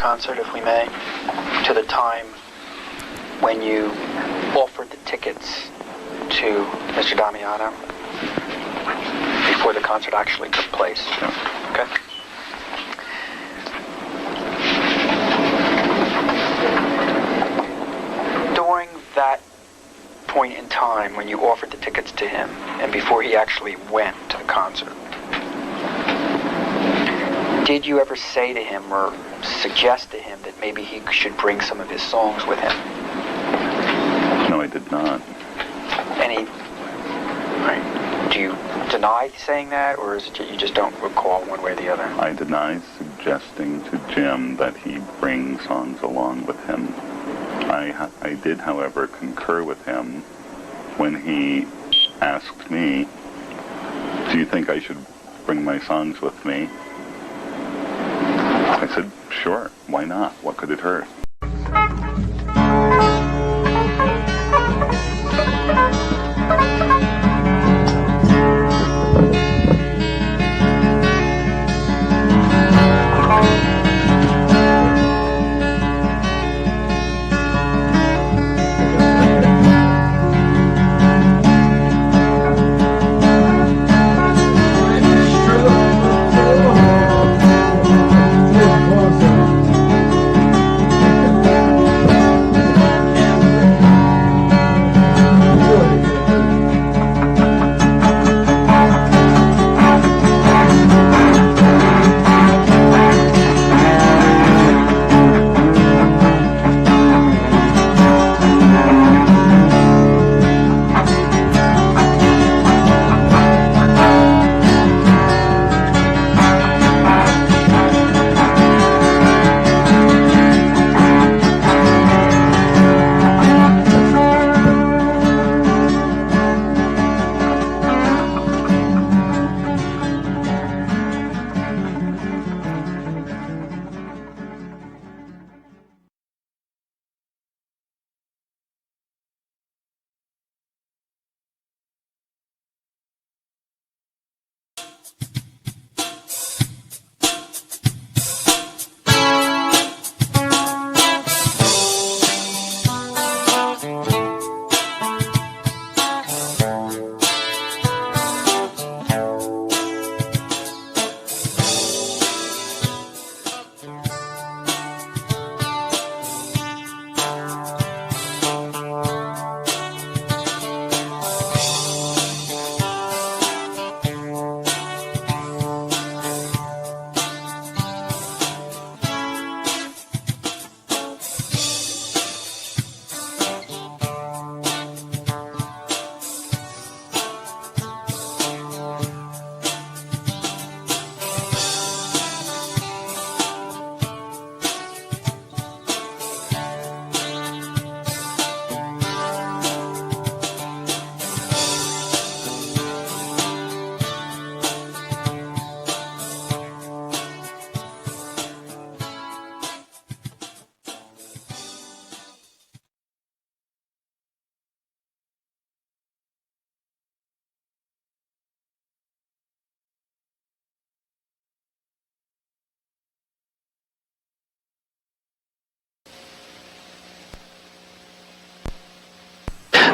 concert, if we may, to the time when you offered the tickets to Mr. Damiano before the concert actually took place. Okay? During that point in time when you offered the tickets to him and before he actually went to the concert, did you ever say to him or suggest to him that maybe he should bring some of his songs with him? No, I did not. Right. Do you deny saying that, or is it you just don't recall one way or the other? I deny suggesting to Jim that he bring songs along with him. I did, however, concur with him when he asked me, do you think I should bring my songs with me? I said, sure, why not? What could it hurt?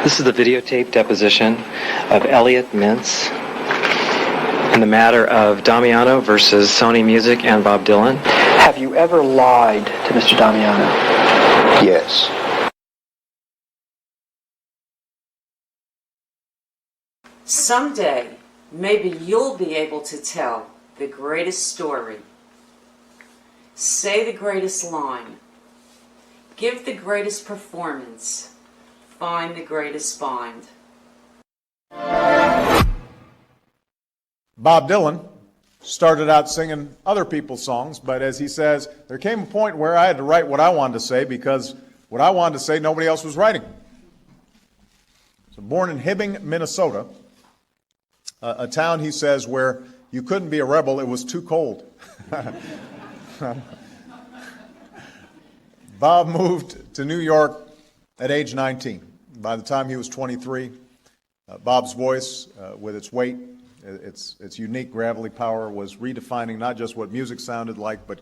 This is the videotape deposition of Elliot Mintz in the matter of Damiano versus Sony Music and Bob Dylan. Have you ever lied to Mr. Damiano? Yes. Someday, maybe you'll be able to tell the greatest story. Say the greatest line. Give the greatest performance. Find the greatest find. Bob Dylan started out singing other people's songs, but as he says, there came a point where I had to write what I wanted to say because what I wanted to say, nobody else was writing. So born in Hibbing, Minnesota, a town, he says, where you couldn't be a rebel, it was too cold. Bob moved to New York at age 19. By the time he was 23, Bob's voice, with its weight, its unique gravelly power, was redefining not just what music sounded like, but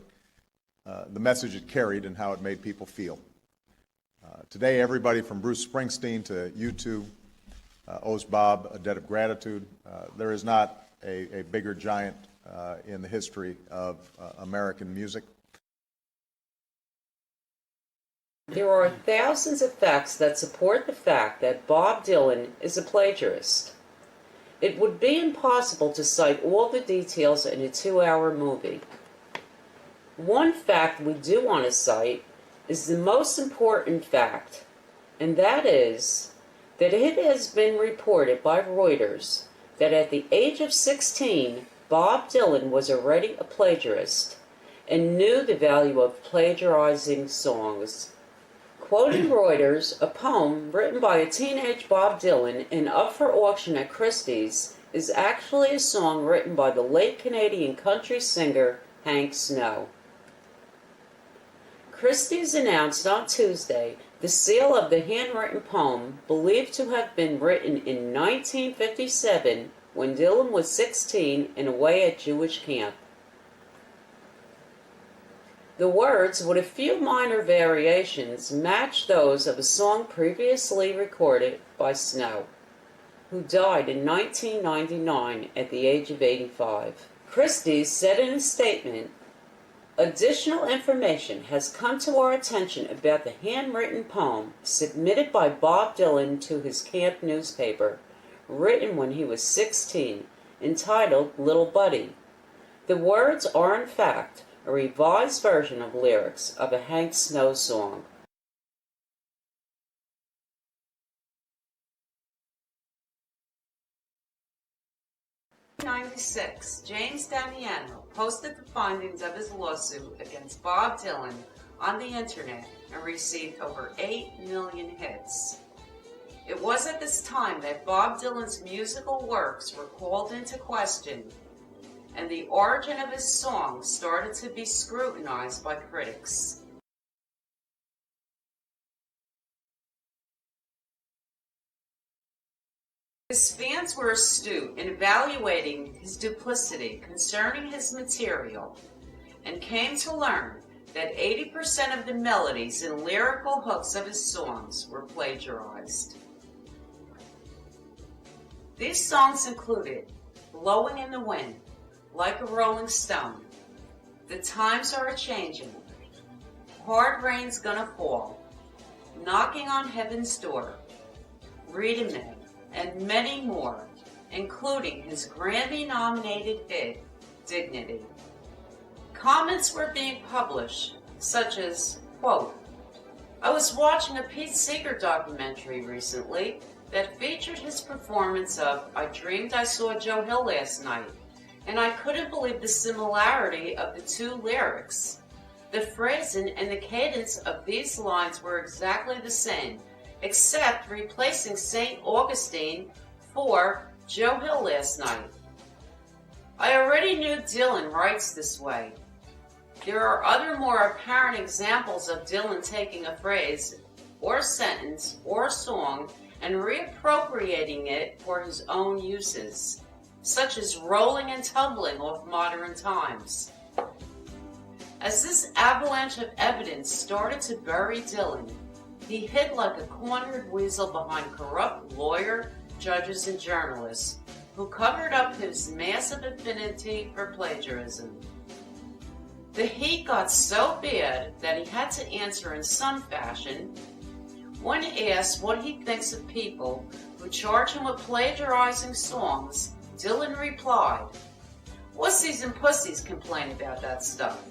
the message it carried and how it made people feel. Today, everybody from Bruce Springsteen to U2 owes Bob a debt of gratitude. There is not a bigger giant in the history of American music. There are thousands of facts that support the fact that Bob Dylan is a plagiarist. It would be impossible to cite all the details in a 2-hour movie. One fact we do want to cite is the most important fact, and that is that it has been reported by Reuters that at the age of 16, Bob Dylan was already a plagiarist and knew the value of plagiarizing songs. Quoting Reuters, a poem written by a teenage Bob Dylan and up for auction at Christie's is actually a song written by the late Canadian country singer Hank Snow. Christie's announced on Tuesday the sale of the handwritten poem, believed to have been written in 1957 when Dylan was 16 and away at Jewish camp. The words, with a few minor variations, match those of a song previously recorded by Snow, who died in 1999 at the age of 85. Christie's said in a statement, "Additional information has come to our attention about the handwritten poem submitted by Bob Dylan to his camp newspaper, written when he was 16, entitled Little Buddy. The words are in fact a revised version of lyrics of a Hank Snow song." In 1996, James Damiano posted the findings of his lawsuit against Bob Dylan on the internet and received over 8 million hits. It was at this time that Bob Dylan's musical works were called into question, and the origin of his songs started to be scrutinized by critics. His fans were astute in evaluating his duplicity concerning his material, and came to learn that 80% of the melodies and lyrical hooks of his songs were plagiarized. These songs included Blowin In The Wind, Like a Rolling Stone, The Times Are A-Changin', Hard Rain's Gonna Fall, Knocking on Heaven's Door, Read Me, and many more, including his Grammy-nominated hit, Dignity. Comments were being published, such as, quote, "I was watching a Pete Seeger documentary recently that featured his performance of I Dreamed I Saw Joe Hill last night, and I couldn't believe the similarity of the two lyrics. The phrasing and the cadence of these lines were exactly the same, except replacing St. Augustine for Joe Hill last night. I already knew Dylan writes this way. There are other more apparent examples of Dylan taking a phrase or sentence or song and reappropriating it for his own uses, such as rolling and tumbling off modern times. As this avalanche of evidence started to bury Dylan, he hid like a cornered weasel behind corrupt lawyer, judges, and journalists who covered up his massive affinity for plagiarism. The heat got so bad that he had to answer in some fashion. When asked what he thinks of people who charge him with plagiarizing songs, Dylan replied, "Wussies and pussies complain about that stuff."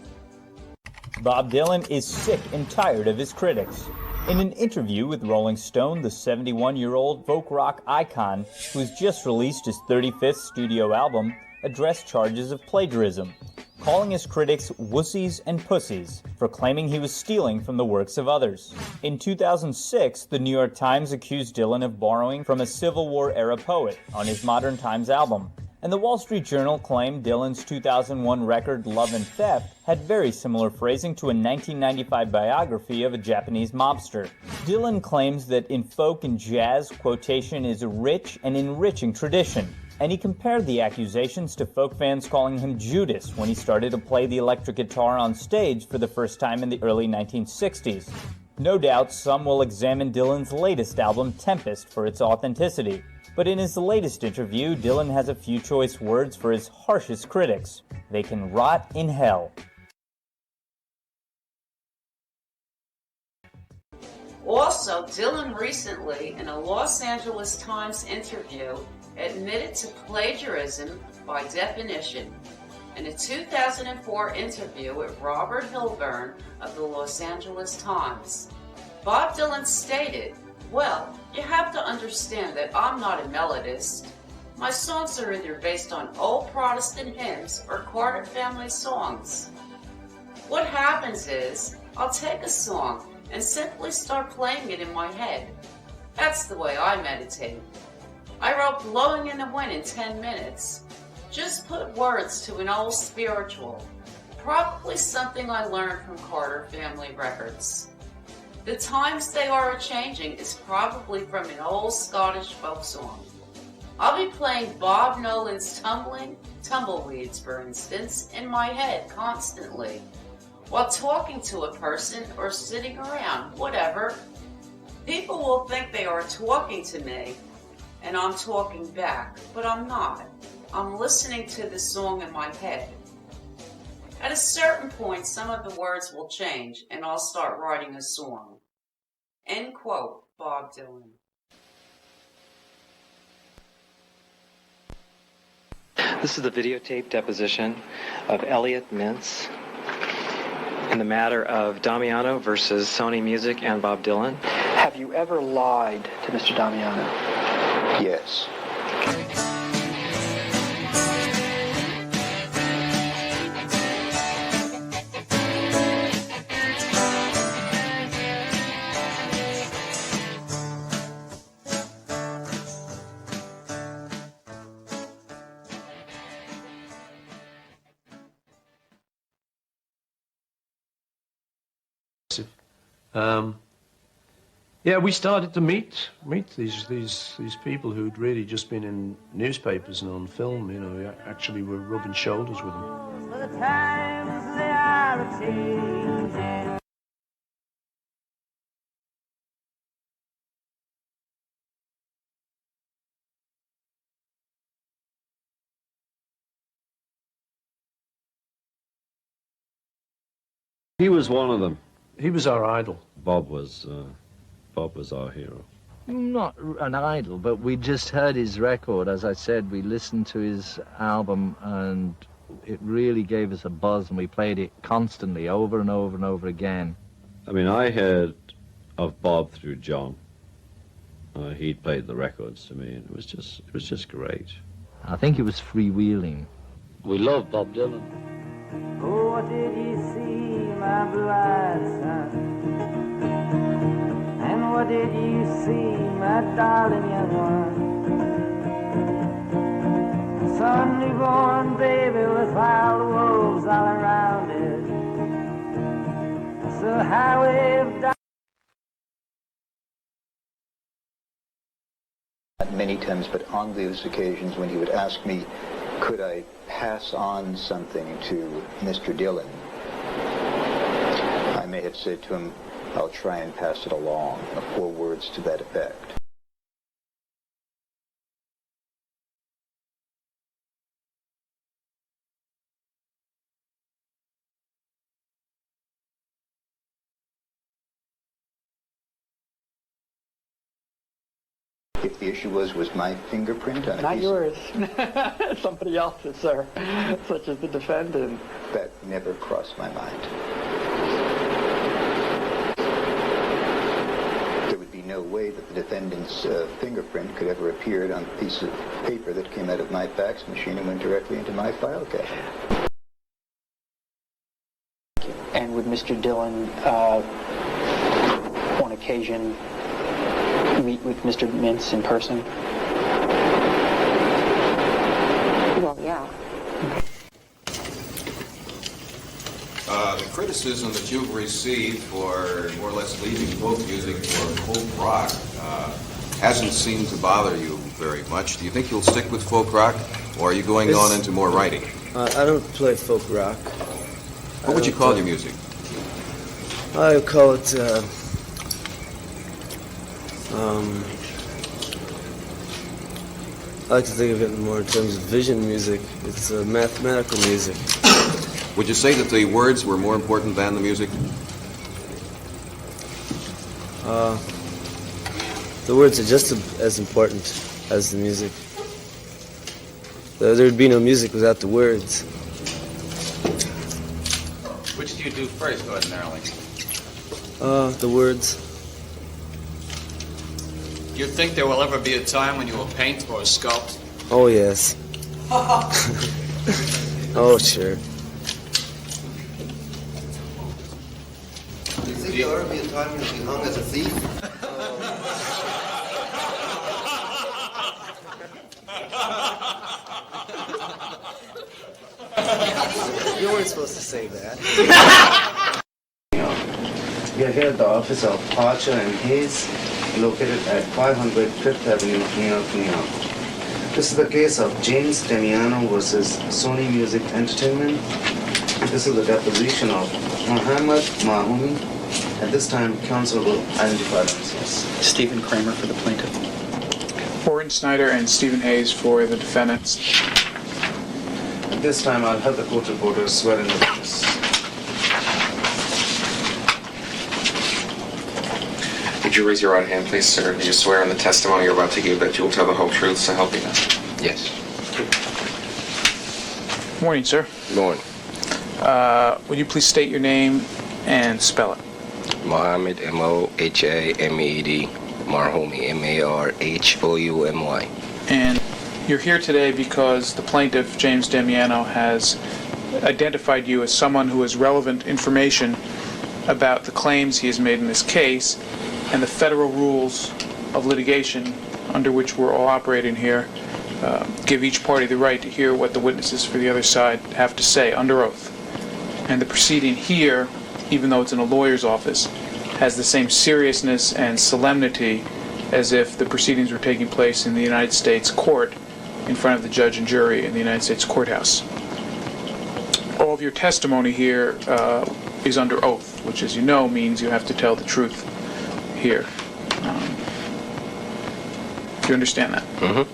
Bob Dylan is sick and tired of his critics. In an interview with Rolling Stone, the 71-year-old folk rock icon, who has just released his 35th studio album, addressed charges of plagiarism, calling his critics wussies and pussies for claiming he was stealing from the works of others. In 2006, the New York Times accused Dylan of borrowing from a Civil War-era poet on his Modern Times album, and the Wall Street Journal claimed Dylan's 2001 record Love and Theft had very similar phrasing to a 1995 biography of a Japanese mobster. Dylan claims that in folk and jazz, quotation is a rich and enriching tradition, And he compared the Accusations to folk fans calling him Judas when he started to play the electric guitar on stage for the first time in the early 1960s. No doubt some will examine Dylan's latest album, Tempest, for its authenticity. But in his latest interview, Dylan has a few choice words for his harshest critics. They can rot in hell. Also, Dylan recently, in a Los Angeles Times interview, admitted to plagiarism by definition. In a 2004 interview with Robert Hilburn of the Los Angeles Times, Bob Dylan stated, "Well, you have to understand that I'm not a melodist. My songs are either based on old Protestant hymns or Carter family songs. What happens is, I'll take a song and simply start playing it in my head. That's the way I meditate. I wrote Blowin In The Wind in 10 minutes. Just put words to an old spiritual, probably something I learned from Carter family records. The times they are a-changing is probably from an old Scottish folk song. I'll be playing Bob Nolan's Tumbleweeds, for instance, in my head constantly, while talking to a person or sitting around, whatever. People will think they are talking to me, and I'm talking back, but I'm not. I'm listening to the song in my head. At a certain point, some of the words will change, and I'll start writing a song." End quote, Bob Dylan. This is the videotape deposition of Elliot Mintz in the matter of Damiano versus Sony Music and Bob Dylan. Have you ever lied to Mr. Damiano? Yes. Yeah, we started to meet these people who'd really just been in newspapers and on film. You know, we actually were rubbing shoulders with them. The times they are a-changing. He was one of them. He was our idol. Bob was our hero. Not an idol, but we just heard his record. As I said, we listened to his album and it really gave us a buzz, and we played it constantly over and over and over again. I mean, I heard of Bob through John. He'd played the records to me, and it was just great. I think it was freewheeling. We love Bob Dylan. Oh, what did you see, my blue-eyed son? And what did you see, my darling young one? Son newborn baby with wild wolves all around it. So highway of Not many times, but on those occasions when he would ask me, could I pass on something to Mr. Dylan, I may have said to him, I'll try and pass it along, or words to that effect. If the issue was my fingerprint on a Not piece yours. Somebody else's, sir, such as the defendant. that never crossed my mind. There would be no way that the defendant's fingerprint could ever appear on a piece of paper that came out of my fax machine and went directly into my file cabinet. And would Mr. Dylan, on occasion, meet with Mr. Mintz in person? Well, yeah. The criticism that you've received for more or less leaving folk music for folk rock hasn't seemed to bother you very much. Do you think you'll stick with folk rock, or are you going on into more writing? I don't play folk rock. What would you call your music? I call it, I like to think of it more in terms of vision music. It's mathematical music. Would you say that the words were more important than the music? The words are just as important as the music. There would be no music without the words. Which do you do first, ordinarily? The words. Do you think there will ever be a time when you will paint or sculpt? Oh, yes. Oh, sure. Do you think there will ever be a time when you'll be hung as a thief? You weren't supposed to say that. We are here at the office of Archer and Hayes, located at 500 Fifth Avenue, New York, New York. This is the case of James Damiano versus Sony Music Entertainment. This is the deposition of Mahi. At this time, counsel will identify themselves. Stephen Kramer for the plaintiff. Orrin Snyder and Stephen Hayes for the defendants. At this time, I'll have the court reporter swear in the witness. Would you raise your right hand, please, sir? Do you swear on the testimony you're about to give that you will tell the whole truth, so help you God? Yes. Morning, sir. Morning. Would you please state your name and spell it? Mohammed, M-O-H-A-M-E-D, Marhoumi, M-A-R-H-O-U-M-Y. And you're here today because the plaintiff, James Damiano, has identified you as someone who has relevant information about the claims he has made in this case and the federal rules of litigation under which we're all operating here give each party the right to hear what the witnesses for the other side have to say under oath. And the proceeding here, even though it's in a lawyer's office, has the same seriousness and solemnity as if the proceedings were taking place in the United States court in front of the judge and jury in the United States courthouse. All of your testimony here is under oath, which, as you know, means you have to tell the truth here. Do you understand that? Mm-hmm.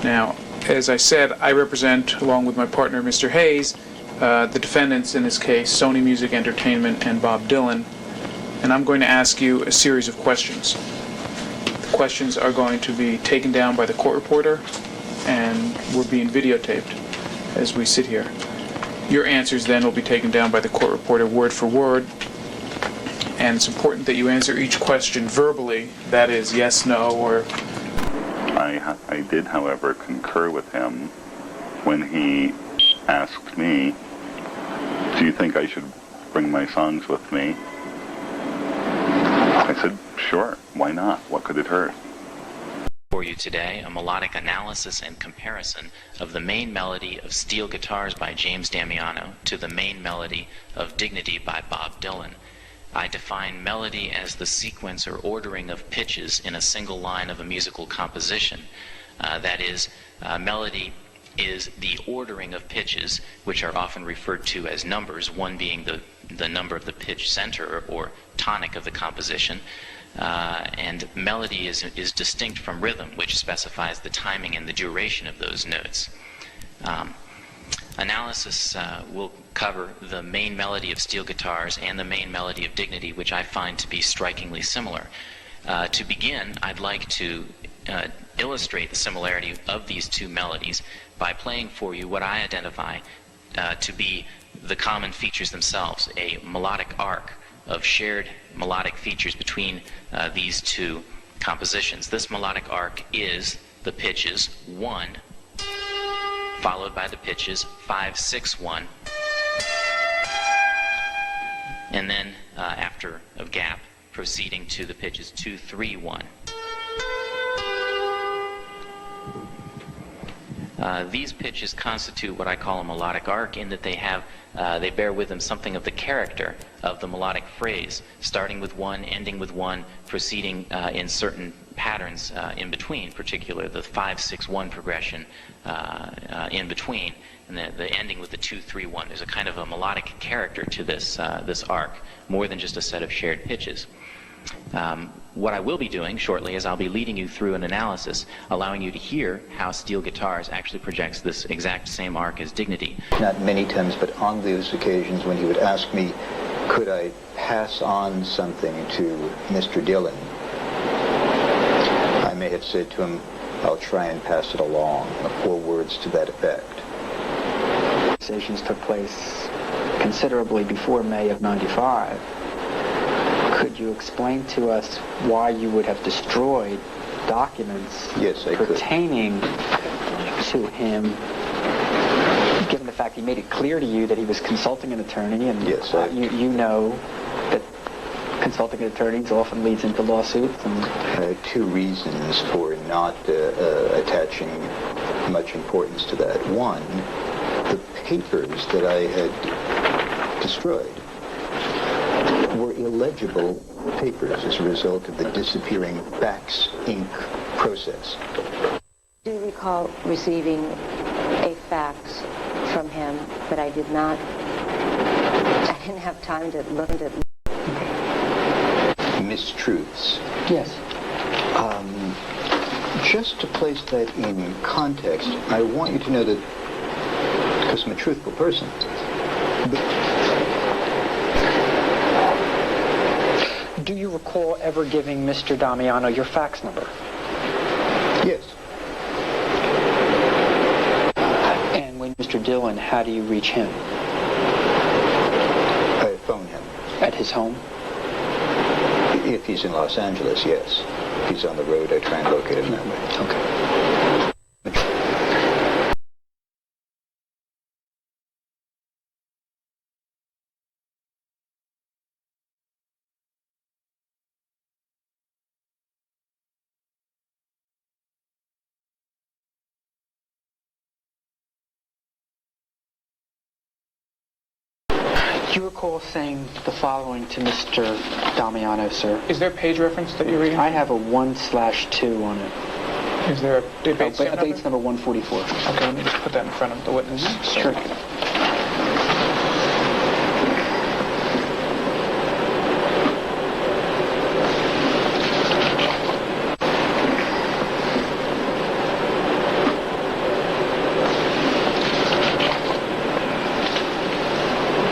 Now, as I said, I represent, along with my partner, Mr. Hayes, the defendants in this case, Sony Music Entertainment and Bob Dylan, and I'm going to ask you a series of questions. The questions are going to be taken down by the court reporter, and we're being videotaped as we sit here. Your answers then will be taken down by the court reporter word for word, and it's important that you answer each question verbally, that is, yes, no, or... I did, however, concur with him when he asked me, do you think I should bring my songs with me? I said, sure, why not? What could it hurt? For you today, a melodic analysis and comparison of the main melody of Steel Guitars by James Damiano to the main melody of Dignity by Bob Dylan. I define melody as the sequence or ordering of pitches in a single line of a musical composition. That is, melody is the ordering of pitches, which are often referred to as numbers, one being the number of the pitch center or tonic of the composition. And melody is distinct from rhythm, which specifies the timing and the duration of those notes. Analysis will cover the main melody of Steel Guitars and the main melody of Dignity, which I find to be strikingly similar. To begin, I'd like to illustrate the similarity of these two melodies by playing for you what I identify to be the common features themselves, a melodic arc of shared melodic features between these two compositions. This melodic arc is the pitches 1, followed by the pitches 5, 6, 1, and then after a gap, proceeding to the pitches 2, 3, 1. These pitches constitute what I call a melodic arc in that they bear with them something of the character of the melodic phrase, starting with 1, ending with 1, proceeding in certain patterns in between, particularly the 5-6-1 progression in between, and the ending with the 2-3-1. There's a kind of a melodic character to this this arc, more than just a set of shared pitches. What I will be doing shortly is I'll be leading you through an analysis, allowing you to hear how steel guitars actually projects this exact same arc as Dignity. Not many times, but on those occasions when he would ask me, could I pass on something to Mr. Dillon, I may have said to him, I'll try and pass it along, or words to that effect. Accusations took place considerably before May of '95. Could you explain to us why you would have destroyed documents pertaining to him, given the fact he made it clear to you that he was consulting an attorney, and you know that consulting attorneys often leads into lawsuits? And two reasons for not attaching much importance to that. One, the papers that I had destroyed were illegible papers as a result of the disappearing fax ink process. Do you recall receiving a fax from him, but I didn't have time to look at it. Mistruths. Yes. Just to place that in context, I want you to know that, because I'm a truthful person, do you recall ever giving Mr. Damiano your fax number? Yes. And when Mr. Dillon, how do you reach him? I phone him. At his home? If he's in Los Angeles, yes. If he's on the road, I try and locate him that way. Okay. Do you recall saying the following to Mr. Damiano, sir? Is there a page reference that you're reading? I have a 1/2 on it. Is there a Bates number? Bates number 144. Okay, let me just put that in front of the witness. Sure.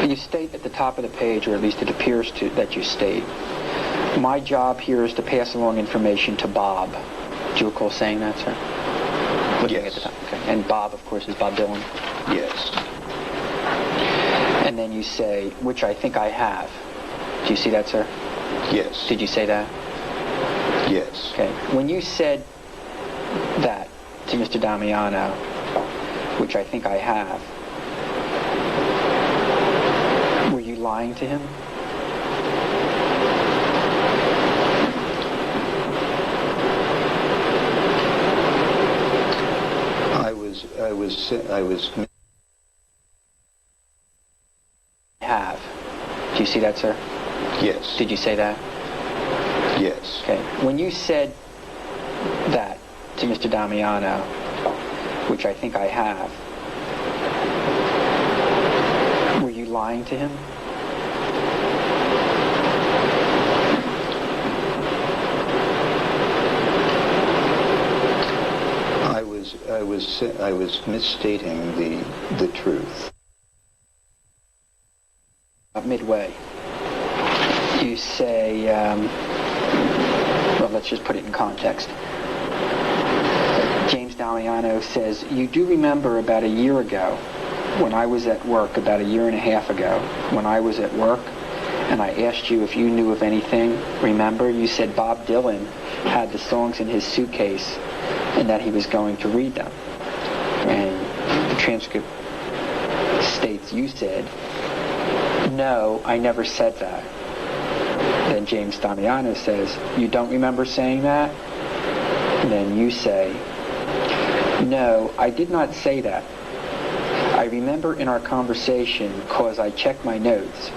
You state at the top of the page, or at least it appears to that you state, my job here is to pass along information to Bob. Do you recall saying that, sir? Looking at the top. Okay. And Bob, of course, is Bob Dylan? Yes. And then you say, which I think I have. Do you see that, sir? Yes. Did you say that? Yes. Okay. When you said that to Mr. Damiano, which I think I have, were you lying to him? I was. Have. Do you see that, sir? Yes. Did you say that? Yes. Okay. When you said that to Mr. Damiano, which I think I have, were you lying to him? I was misstating the truth. Midway, you say, well, let's just put it in context. James Damiano says, you do remember about a year ago when I was at work, about a year and a half ago, when I was at work, and I asked you if you knew of anything. Remember, you said Bob Dylan had the songs in his suitcase and that he was going to read them. And the transcript states you said, no, I never said that. Then James Damiano says, you don't remember saying that? And then you say, no, I did not say that. I remember in our conversation, cause I checked my notes,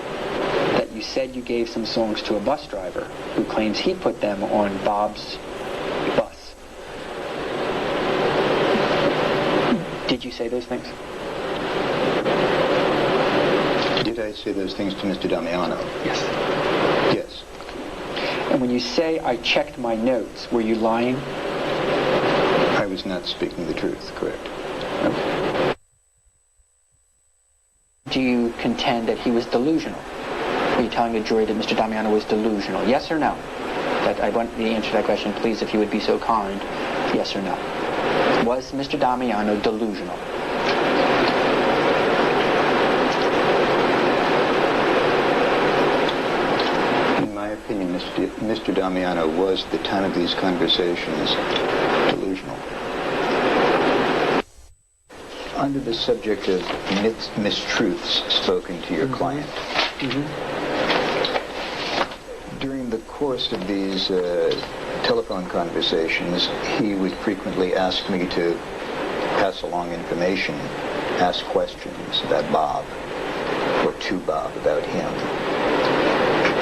that you said you gave some songs to a bus driver who claims he put them on Bob's Did you say those things? Did I say those things to Mr. Damiano? Yes. Yes. And when you say I checked my notes, were you lying? I was not speaking the truth, correct. Okay. Do you contend that he was delusional? Are you telling the jury that Mr. Damiano was delusional? Yes or no? I want the answer to that question, please, if you would be so kind. Yes or no? Was Mr. Damiano delusional? In my opinion, Mr. Damiano was, at the time of these conversations, delusional. Under the subject of mistruths spoken to your client, during the course of these telephone conversations, he would frequently ask me to pass along information, ask questions about Bob, or to Bob about him.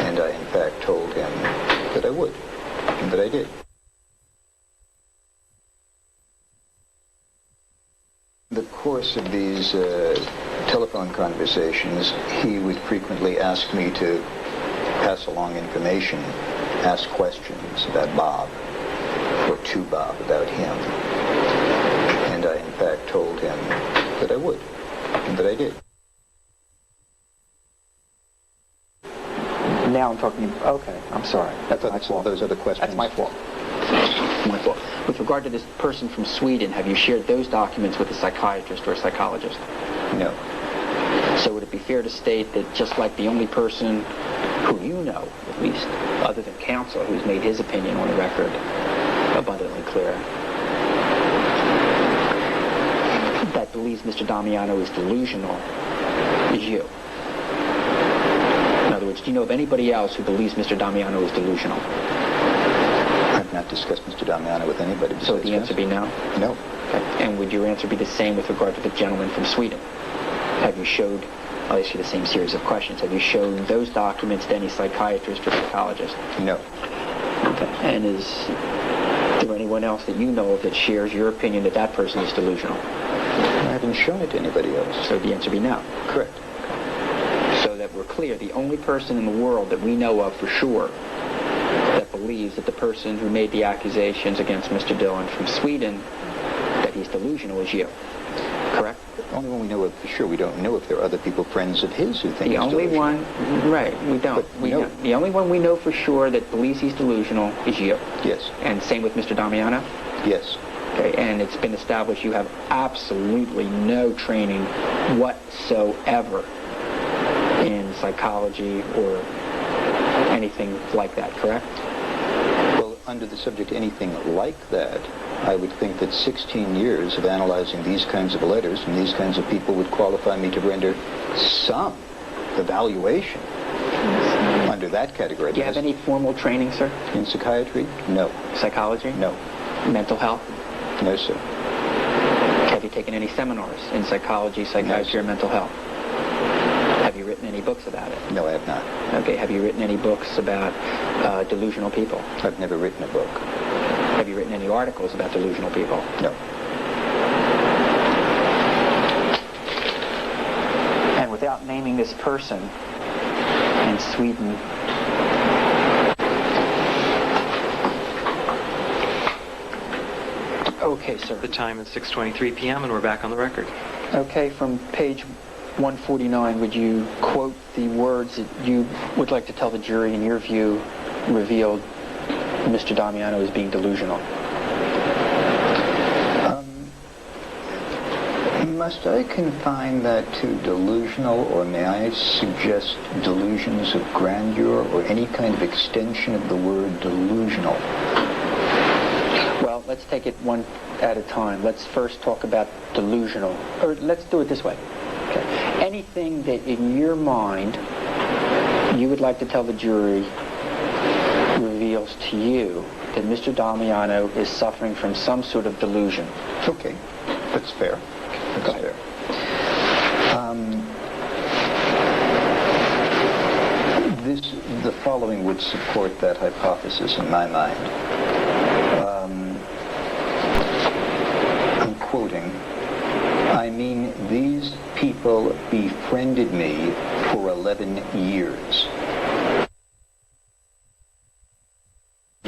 And I, in fact, told him that I would, and that I did. In the course of these telephone conversations, he would frequently ask me to pass along information, ask questions about Bob, or to Bob about him. And I, in fact, told him that I would, and that I did. Now I'm talking, okay, I'm sorry. That's my fault. Those other questions. That's my fault. My fault. With regard to this person from Sweden, have you shared those documents with a psychiatrist or a psychologist? No. So would it be fair to state that just like the only person who you know, at least, other than counsel, who's made his opinion on the record abundantly clear, that believes Mr. Damiano is delusional, is you? In other words, do you know of anybody else who believes Mr. Damiano is delusional? I've not discussed Mr. Damiano with anybody. So would the answer be no? No. Okay. And would your answer be the same with regard to the gentleman from Sweden? Have you showed, I'll ask you the same series of questions, have you shown those documents to any psychiatrist or psychologist? No. Okay. And is there anyone else that you know of that shares your opinion that that person is delusional? I haven't shown it to anybody else. So the answer be no? Correct. So that we're clear, the only person in the world that we know of for sure that believes that the person who made the accusations against Mr. Dillon from Sweden, that he's delusional, is you. Correct? The only one we know of for sure. We don't know if there are other people, friends of his, who think the he's only delusional. one, right, we don't. The only one we know for sure that believes he's delusional is you. Yes. And same with Mr. Damiano? Yes. Okay, and it's been established you have absolutely no training whatsoever in psychology or anything like that, correct? Well, under the subject anything like that, I would think that 16 years of analyzing these kinds of letters from these kinds of people would qualify me to render some evaluation under that category. Do you have any formal training, sir? In psychiatry? No. Psychology? No. Mental health? No, sir. Have you taken any seminars in psychology, psychiatry, or mental health? Have you written any books about it? No, I have not. Okay, have you written any books about delusional people? I've never written a book. Have you written any articles about delusional people? No. And without naming this person in Sweden, okay, sir. The time is 6:23 p.m. and we're back on the record. Okay, from page 149, would you quote the words that you would like to tell the jury, in your view, revealed Mr. Damiano as being delusional? Must I confine that to delusional, or may I suggest delusions of grandeur, or any kind of extension of the word delusional? Well, let's take it one at a time. Let's first talk about delusional. Or let's do it this way. Okay. Anything that in your mind you would like to tell the jury reveals to you that Mr. Damiano is suffering from some sort of delusion. Okay, that's fair. That's fair. The following would support that hypothesis in my mind. I'm quoting people befriended me for 11 years.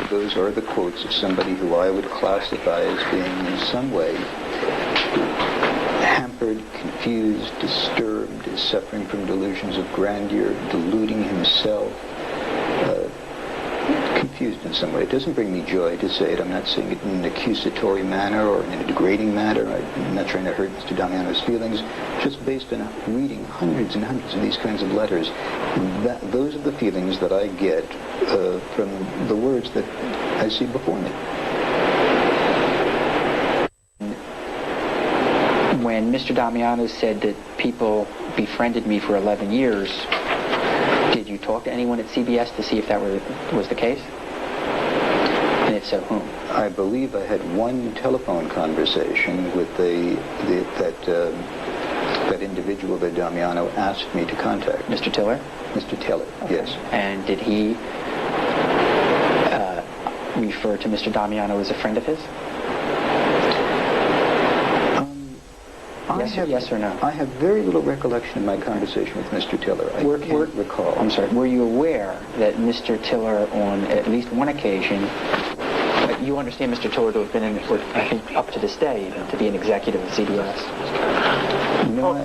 Those are the quotes of somebody who I would classify as being in some way hampered, confused, disturbed, suffering from delusions of grandeur, deluding himself, confused in some way. It doesn't bring me joy to say it. I'm not saying it in an accusatory manner or in a degrading manner. I'm not trying to hurt Mr. Damiano's feelings. Just based on reading hundreds and hundreds of these kinds of letters, those are the feelings that I get from the words that I see before me. When Mr. Damiano said that people befriended me for 11 years, did you talk to anyone at CBS to see if that was the case? And if so, whom? I believe I had one telephone conversation with that individual that Damiano asked me to contact. Mr. Tiller? Mr. Tiller, okay. Yes. And did he refer to Mr. Damiano as a friend of his? Yes or no? I have very little recollection of my conversation with Mr. Tiller. I can't recall. I'm sorry. Were you aware that Mr. Tiller, on at least one occasion, you understand Mr. Tiller to have been, I think, up to this day, to be an executive at CBS?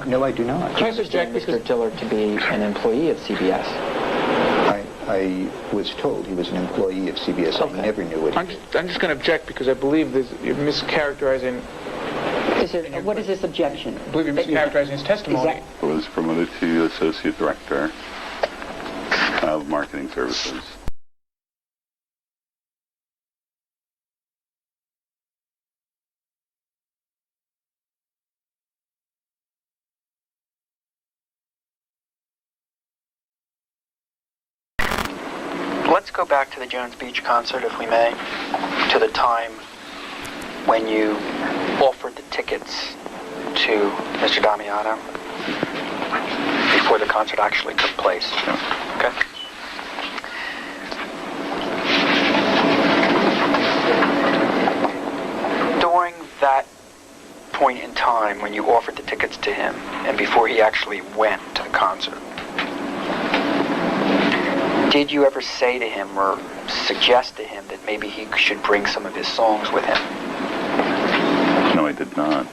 No, I do not. Can I suggest Mr. Tiller to be an employee of CBS? I was told he was an employee of CBS. Okay. I never knew it. I'm just going to object because I believe you're mischaracterizing. What is this objection? I believe you're mischaracterizing his testimony. I was promoted to Associate Director of Marketing Services. Let's go back to the Jones Beach concert, if we may, to the time when you offered the tickets to Mr. Damiano before the concert actually took place. Okay? During that point in time when you offered the tickets to him and before he actually went to the concert, did you ever say to him or suggest to him that maybe he should bring some of his songs with him? No, I did not.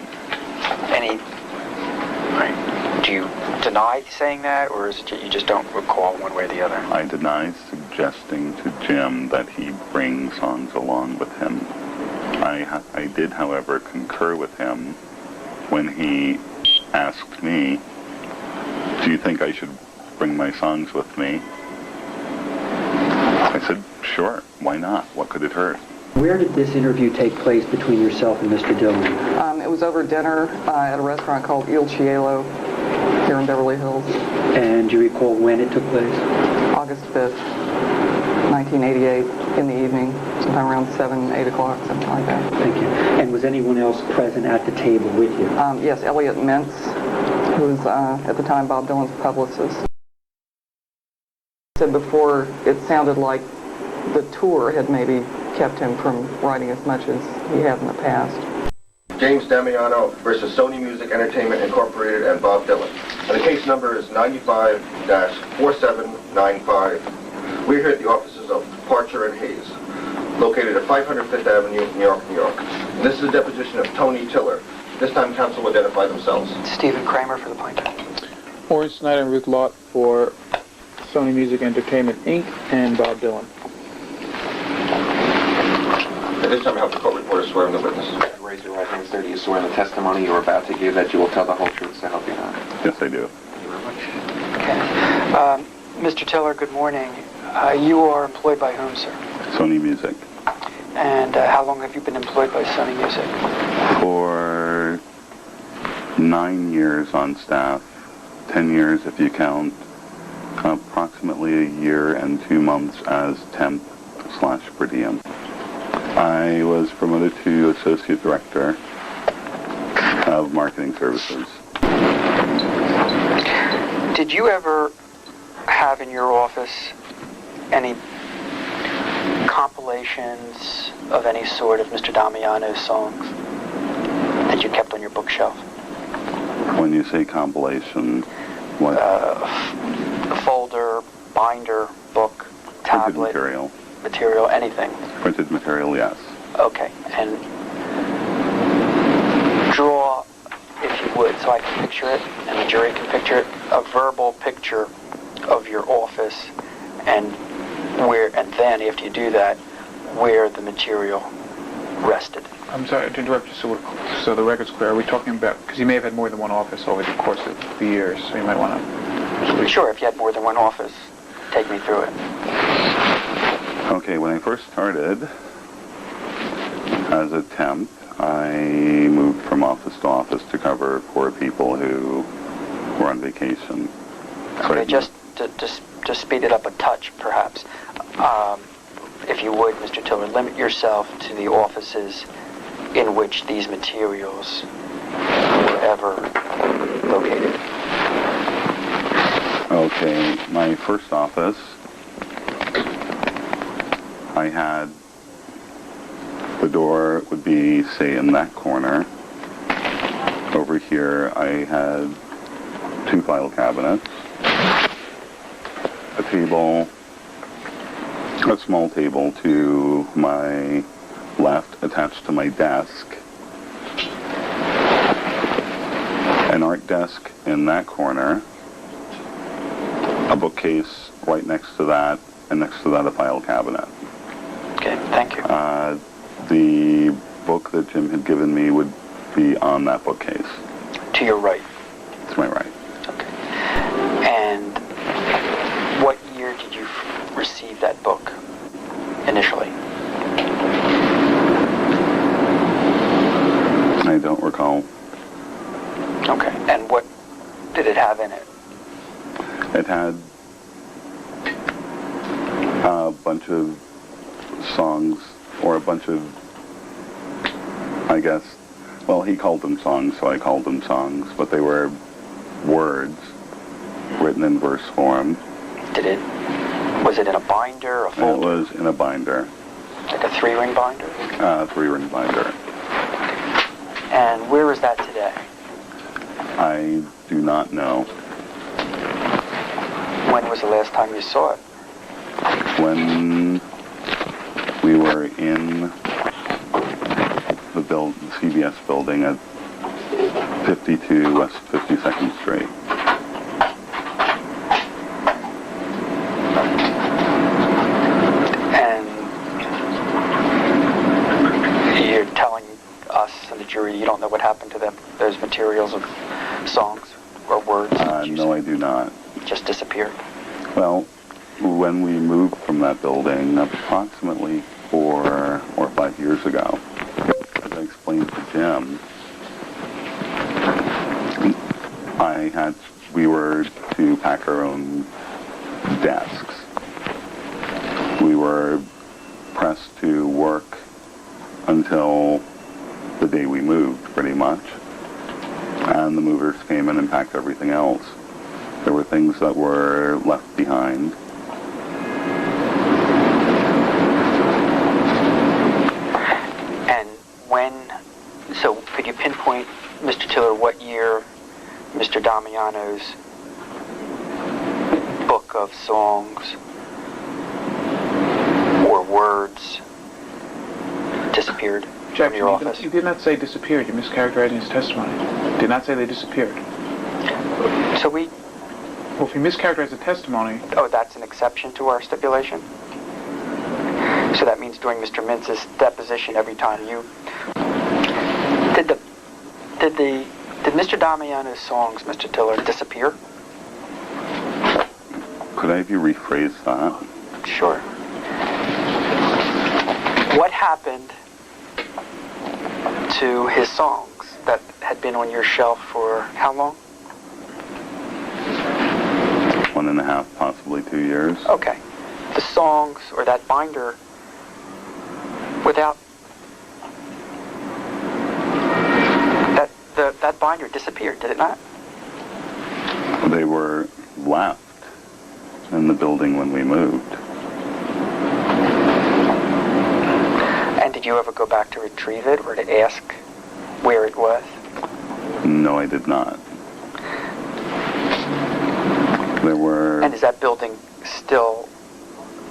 Do you deny saying that, or is it you just don't recall one way or the other? I deny suggesting to Jim that he bring songs along with him. I did, however, concur with him when he asked me, do you think I should bring my songs with me? I said, sure, why not? What could it hurt? Where did this interview take place between yourself and Mr. Dillon? It was over dinner at a restaurant called Il Cielo here in Beverly Hills. And do you recall when it took place? August 5th, 1988, in the evening, sometime around 7, 8 o'clock, something like that. Thank you. And was anyone else present at the table with you? Yes, Elliot Mintz, who was at the time Bob Dylan's publicist. Said before, it sounded like the tour had maybe kept him from writing as much as he had in the past. James Damiano versus Sony Music Entertainment Incorporated and Bob Dylan. And the case number is 95-4795. We're here at the offices of Parcher and Hayes, located at 500 Fifth Avenue, New York, New York. And this is a deposition of Tony Tiller. This time counsel will identify themselves. Stephen Kramer for the plaintiff. Orange Snyder and Ruth Lott for Sony Music Entertainment, Inc. and Bob Dylan. At this time, I have the court reporter swearing the witness. Raise your right hand, sir. Do you swear in the testimony you are about to give that you will tell the whole truth, so help you God? Yes, I do. Thank you very much. Okay. Mr. Tiller, good morning. You are employed by whom, sir? Sony Music. And how long have you been employed by Sony Music? For 9 years on staff, 10 years if you count, approximately a year and 2 months as temp/per diem. I was promoted to Associate Director of Marketing Services. Did you ever have in your office any compilations of any sort of Mr. Damiano's songs that you kept on your bookshelf? When you say compilation, what? Folder, binder, book, tablet. Printed Material, anything. Printed material, yes. Okay, and draw, if you would, so I can picture it, and the jury can picture it, a verbal picture of your office, and then after you do that, where the material rested. I'm sorry to interrupt you, so the record's clear. Are we talking about, because you may have had more than one office over the course of the years, so you might want to... Sure, if you had more than one office, take me through it. Okay, when I first started as a temp, I moved from office to office to cover for people who were on vacation. Okay, just to speed it up a touch, perhaps. If you would, Mr. Tiller, limit yourself to the offices in which these materials were ever located. Okay, my first office, I had, the door would be, say, in that corner. Over here, I had 2 file cabinets, a table, a small table to my left attached to my desk, an art desk in that corner, a bookcase right next to that, and next to that a file cabinet. Okay, thank you. The book that Jim had given me would be on that bookcase. To your right? To my right. Okay. And what year did you receive that book initially? I don't recall. Okay, and what did it have in it? It had a bunch of songs, or a bunch of, I guess, well, he called them songs, so I called them songs, but they were words written in verse form. Was it in a binder, a folder? It was in a binder. Like a 3-ring binder? 3-ring binder. And where is that today? I do not know. When was the last time you saw it? When we were in the CBS building at 52 West 52nd Street. And you're telling us and the jury you don't know what happened to them, those materials of songs or words? No, I do not. Just disappeared? Well, when we moved from that building approximately 4 or 5 years ago, as I explained to Jim, we were to pack our own desks. We were pressed to work until the day we moved, pretty much. And the movers came in and packed everything else. There were things that were left behind. And so could you pinpoint, Mr. Tiller, what year Mr. Damiano's book of songs or words disappeared from your office? You did not say disappeared. You're mischaracterizing his testimony. You did not say they disappeared. So well, if you mischaracterize the testimony... Oh, that's an exception to our stipulation? So that means during Mr. Mintz's deposition, every time you... Did Mr. Damiano's songs, Mr. Tiller, disappear? Could I have you rephrase that? Sure. What happened to his songs that had been on your shelf for how long? 1.5, possibly 2 years. Okay. The songs, or that binder, without... That binder disappeared, did it not? They were left in the building when we moved. And did you ever go back to retrieve it or to ask where it was? No, I did not. There were... And is that building still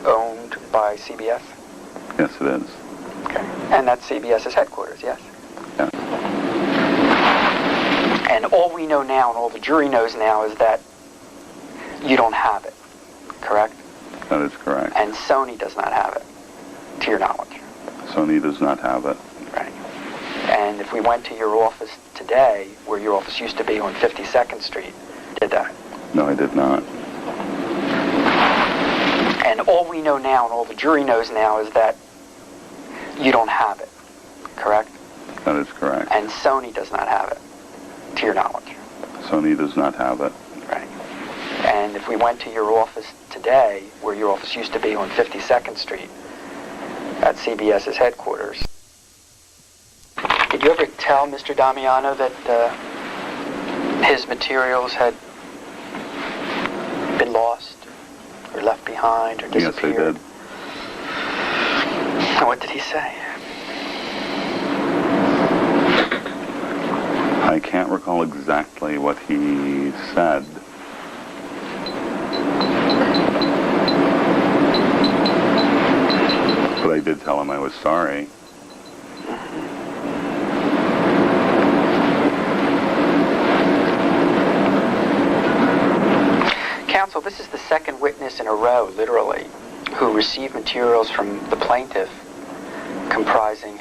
owned by CBS? Yes, it is. Okay. And that's CBS's headquarters, yes? Yeah. And all we know now, and all the jury knows now, is that you don't have it, correct? That is correct. And Sony does not have it, to your knowledge. Sony does not have it. Right. And if we went to your office today, where your office used to be on 52nd Street, did that? No, I did not. And all we know now, and all the jury knows now, is that you don't have it, correct? That is correct. And Sony does not have it, to your knowledge. Sony does not have it. Right. And if we went to your office today, where your office used to be on 52nd Street, at CBS's headquarters, did you ever tell Mr. Damiano that his materials had been lost, or left behind, or disappeared? Yes, I did. And what did he say? I can't recall exactly what he said. But I did tell him I was sorry. Counsel, this is the second witness in a row, literally, who received materials from the plaintiff comprising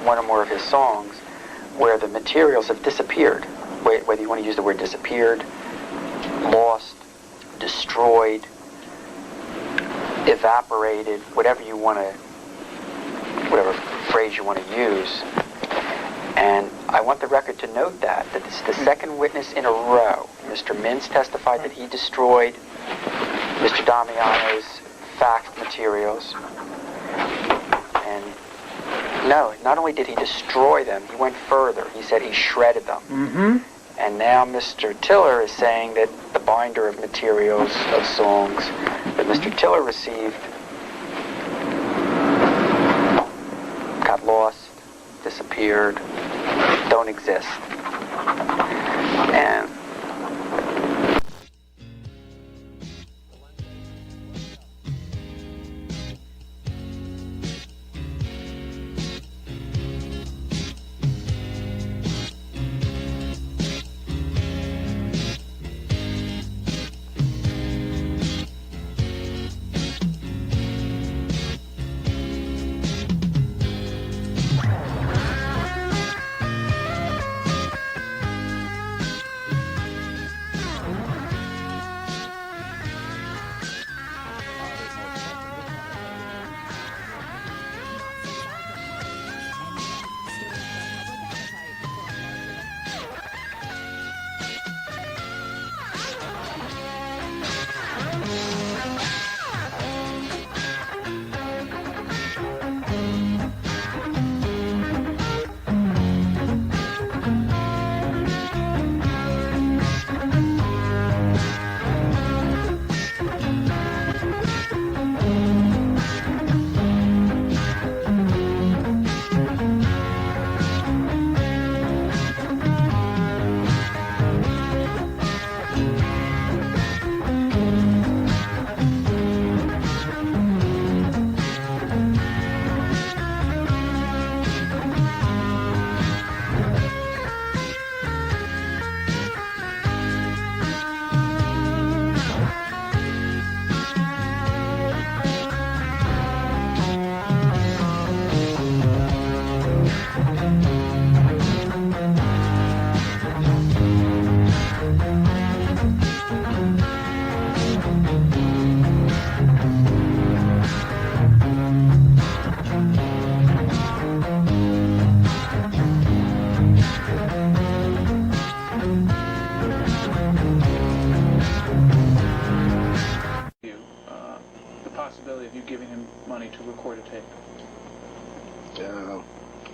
one or more of his songs, where the materials have disappeared, whether you want to use the word disappeared, lost, destroyed, evaporated, whatever phrase you want to use. And I want the record to note that this is the second witness in a row. Mr. Mintz testified that he destroyed Mr. Damiano's fax materials. And no, not only did he destroy them, he went further. He said he shredded them. Mm-hmm. And now Mr. Tiller is saying that the binder of materials of songs that Mr. Tiller received got lost, disappeared, don't exist. And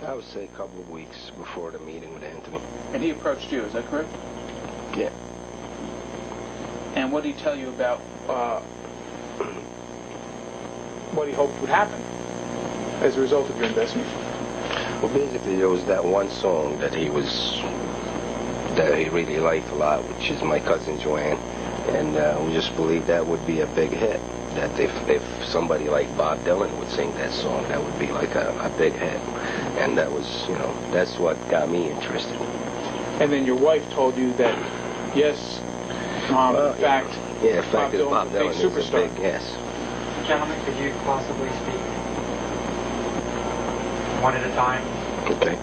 I would say a couple of weeks before the meeting with Anthony. And he approached you, is that correct? Yeah. And what did he tell you about what he hoped would happen as a result of your investment? Well, basically, there was that one song that he really liked a lot, which is My Cousin Joanne. And we just believed that would be a big hit. That if somebody like Bob Dylan would sing that song, that would be like a big hit. And that was, that's what got me interested. And then your wife told you that, yes, in fact, Bob Dylan is a big superstar. Yes. Gentlemen, could you possibly speak one at a time? Okay.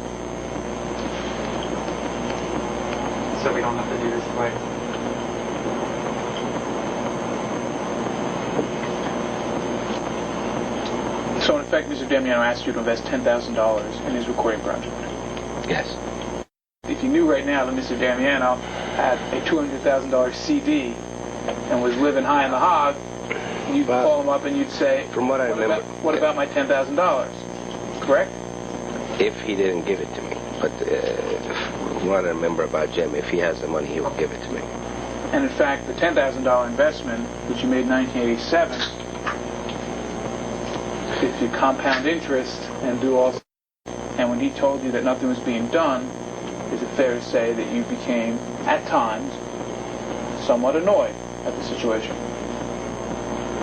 So we don't have to do this twice. So in effect, Mr. Damiano asked you to invest $10,000 in his recording project. Yes. If you knew right now that Mr. Damiano had a $200,000 CD and was living high in the hog, you'd call him up and you'd say, from what I remember, what about my $10,000? Correct? If he didn't give it to me. But from what I remember about Jim, if he has the money, he will give it to me. And in fact, the $10,000 investment, which you made in 1987, if you compound interest and do all, and when he told you that nothing was being done, is it fair to say that you became, at times, somewhat annoyed at the situation?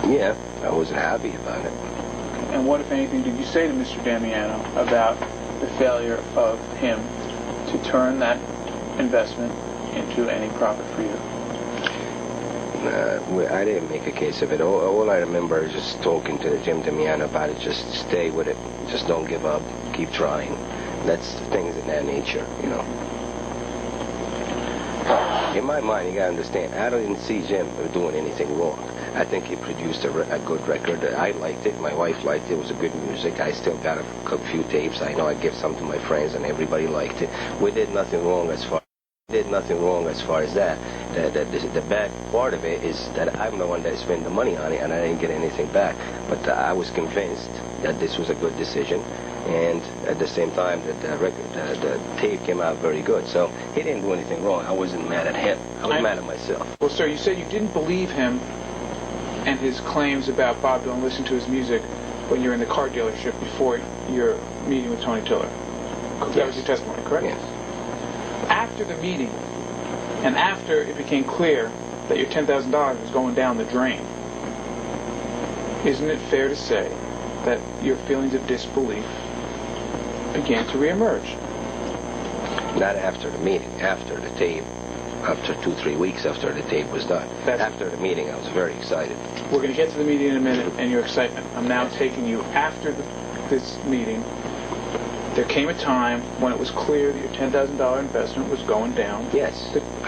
Yeah, I wasn't happy about it. And what, if anything, did you say to Mr. Damiano about the failure of him to turn that investment into any profit for you? I didn't make a case of it. All I remember is just talking to Jim Damiano about it. Just stay with it. Just don't give up. Keep trying. That's things in that nature, In my mind, you gotta understand, I didn't see Jim doing anything wrong. I think he produced a good record. I liked it. My wife liked it. It was a good music. I still got a few tapes. I know I gave some to my friends, and everybody liked it. We did nothing wrong as far as that. The bad part of it is that I'm the one that spent the money on it, and I didn't get anything back. But I was convinced that this was a good decision, and at the same time that the tape came out very good. So he didn't do anything wrong. I wasn't mad at him. I was mad at myself. Well, sir, you said you didn't believe him and his claims about Bob Dylan, listen to his music when you were in the car dealership before your meeting with Tony Tiller. Yes. That was your testimony, correct? Yes. After the meeting, and after it became clear that your $10,000 was going down the drain, isn't it fair to say that your feelings of disbelief began to reemerge? Not after the meeting, after the tape. After 2-3 weeks after the tape was done. After the meeting, I was very excited. We're going to get to the meeting in a minute and your excitement. I'm now taking you after this meeting. There came a time when it was clear that your $10,000 investment was going down the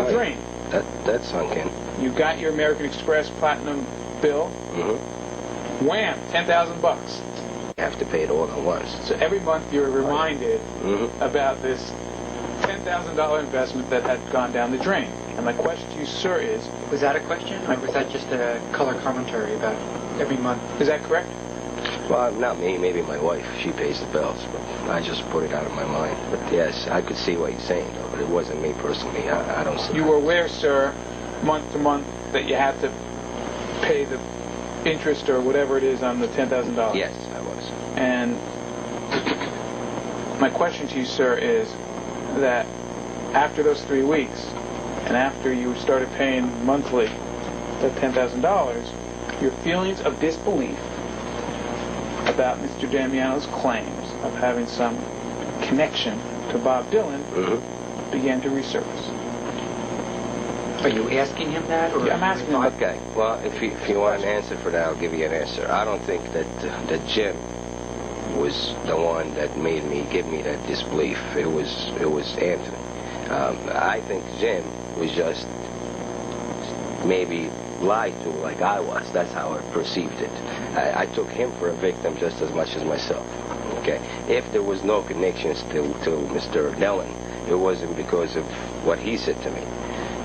drain. That sunk in. You got your American Express Platinum bill. Mm-hmm. Wham! $10,000. You have to pay it all at once. So every month you're reminded about this $10,000 investment that had gone down the drain. And my question to you, sir, is... Was that a question, or was that just a color commentary about every month? Is that correct? Well, not me. Maybe my wife. She pays the bills. But I just put it out of my mind. But yes, I could see what he's saying, though. But it wasn't me personally. I don't see... You were aware, sir, month to month, that you had to pay the interest or whatever it is on the $10,000? Yes, I was. And my question to you, sir, is that after those 3 weeks, and after you started paying monthly that $10,000, your feelings of disbelief about Mr. Damiano's claims of having some connection to Bob Dylan began to resurface. Are you asking him that? Or I'm asking him. Okay. Well, if you want an answer for that, I'll give you an answer. I don't think that Jim was the one that give me that disbelief. It was Anthony. I think Jim was just maybe lied to like I was. That's how I perceived it. I took him for a victim just as much as myself. Okay. If there was no connections to Mr. Dylan, it wasn't because of what he said to me.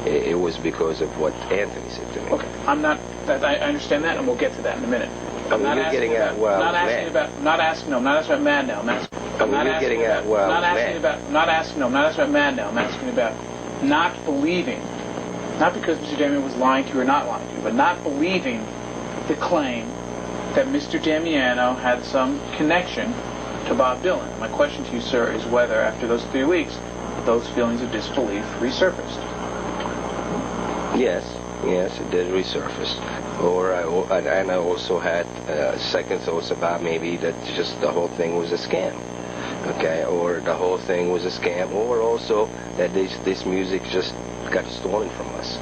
It was because of what Anthony said to me. Okay. I understand that, and we'll get to that in a minute. I'm not asking about man now. I'm asking about not believing, not because Mr. Damiano was lying to you or not lying to you, but not believing the claim that Mr. Damiano had some connection to Bob Dylan. My question to you, sir, is whether after those 3 weeks, those feelings of disbelief resurfaced. Yes, Yes, it did resurface. And I also had second thoughts about maybe that just the whole thing was a scam. Okay, or the whole thing was a scam, or also that this music just got stolen from us.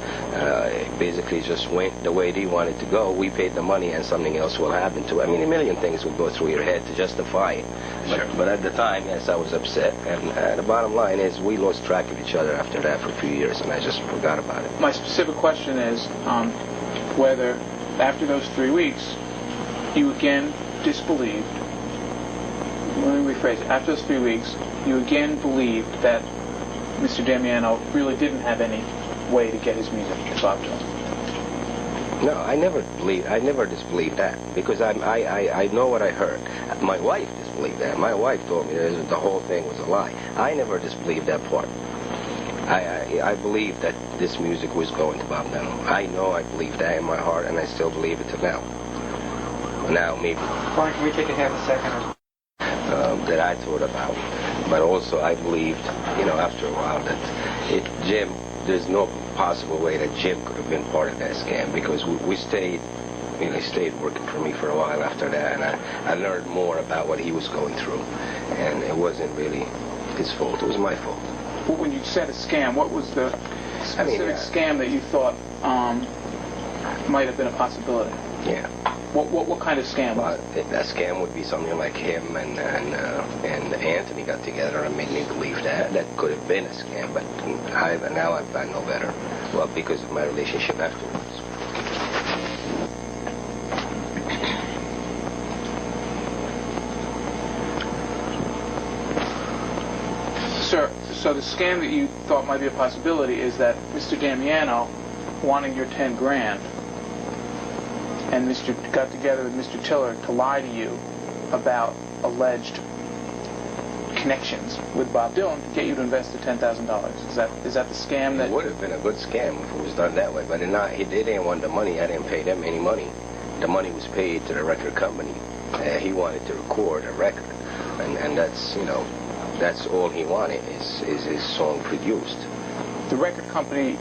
It basically just went the way they wanted to go. We paid the money and something else will happen to it. I mean, a million things will go through your head to justify it. But at the time, yes, I was upset. And the bottom line is we lost track of each other after that for a few years, and I just forgot about it. My specific question is whether after those 3 weeks you again disbelieved. Let me rephrase it. After those 3 weeks, you again believed that Mr. Damiano really didn't have any way to get his music to Bob Dylan. No, I never disbelieved that, because I know what I heard. My wife disbelieved that. My wife told me that the whole thing was a lie. I never disbelieved that part. I believed that this music was going to Bob Dylan. I know I believed that in my heart, and I still believe it till now. Now, maybe. Brian, can we take a half a second? That I thought about. But also I believed, after a while that Jim, there's no possible way that Jim could have been part of that scam, because we stayed, he stayed working for me for a while after that, and I learned more about what he was going through, and it wasn't really his fault, it was my fault. When you said a scam, what was the specific scam that you thought might have been a possibility? Yeah. What kind of scam was it? That scam would be something like him and Anthony got together and made me believe that could have been a scam, but now I know better. Well, because of my relationship afterwards. Sir, so the scam that you thought might be a possibility is that Mr. Damiano wanting your 10 grand and got together with Mr. Tiller to lie to you about alleged connections with Bob Dylan to get you to invest the $10,000. Is that the scam that... It would have been a good scam if it was done that way, but he didn't want the money. I didn't pay them any money. The money was paid to the record company. He wanted to record a record, and that's, that's all he wanted is his song produced. The record company...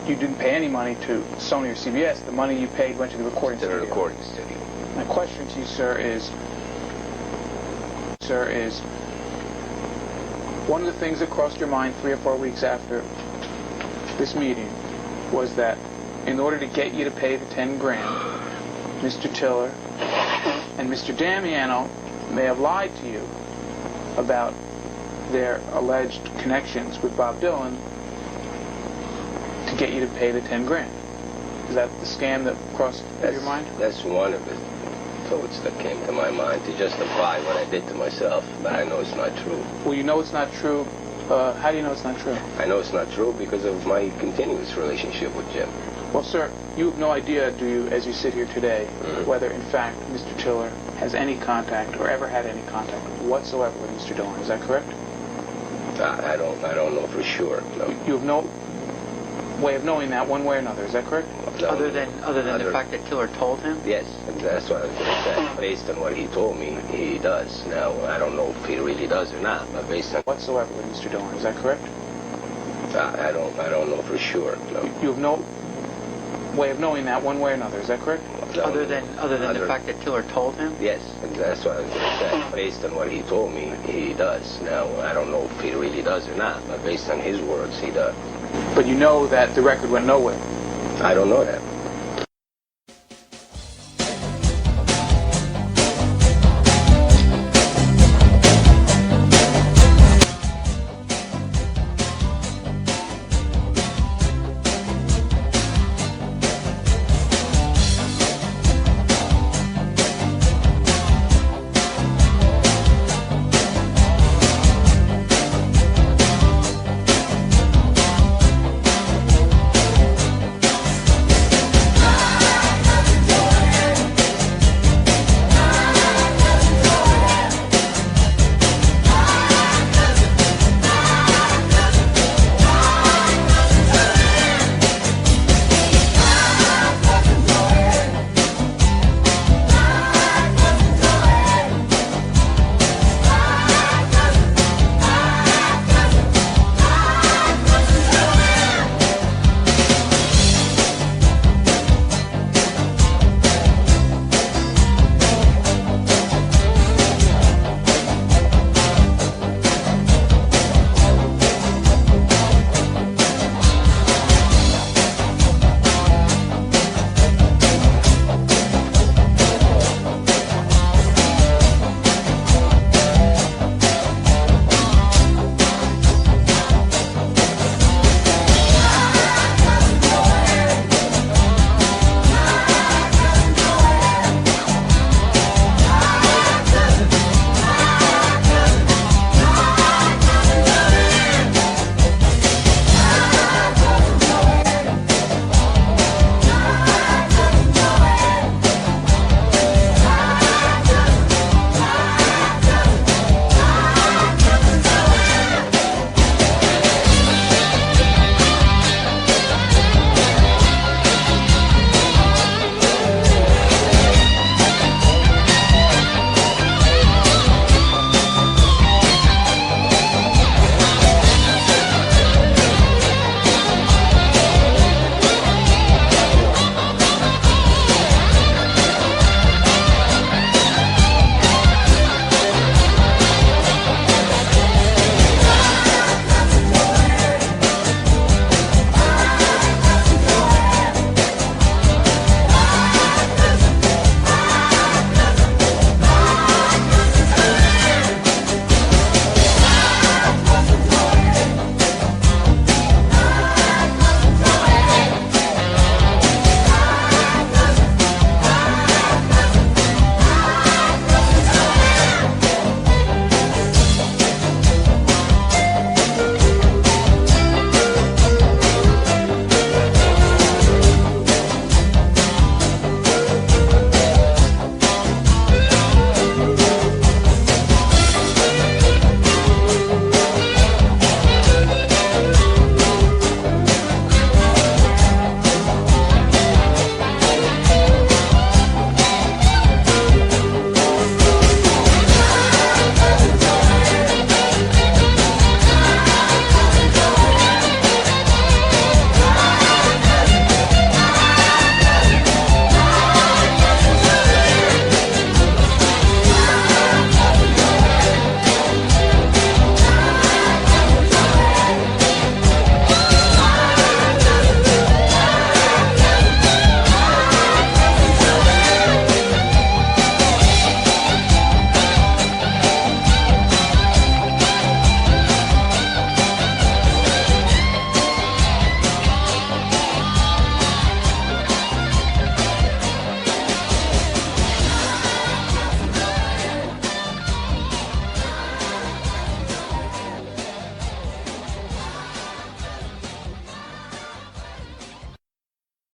You didn't pay any money to Sony or CBS. The money you paid went to the recording studio. To the recording studio. My question to you, sir, is one of the things that crossed your mind 3 or 4 weeks after this meeting was that in order to get you to pay the 10 grand, Mr. Tiller and Mr. Damiano may have lied to you about their alleged connections with Bob Dylan to get you to pay the 10 grand. Is that the scam that crossed your mind? That's one of the thoughts that came to my mind to justify what I did to myself, but I know it's not true. Well, you know it's not true. How do you know it's not true? I know it's not true because of my continuous relationship with Jim. Well, sir, you have no idea, do you, as you sit here today, whether in fact Mr. Tiller has any contact or ever had any contact whatsoever with Mr. Dylan. Is that correct? I don't know for sure. No. You have no way of knowing that one way or another. Is that correct? No. Other than the fact that Tiller told him? Yes, that's what I was going to say. Based on what he told me, he does. Now, I don't know if he really does or not, but based on... Whatsoever with Mr. Dylan. Is that correct? I don't know for sure. No. You have no way of knowing that one way or another. Is that correct? No. Other than the fact that Tiller told him? Yes, that's what I was going to say. Based on what he told me, he does. Now, I don't know if he really does or not, but based on his words, he does. But you know that the record went nowhere. I don't know that.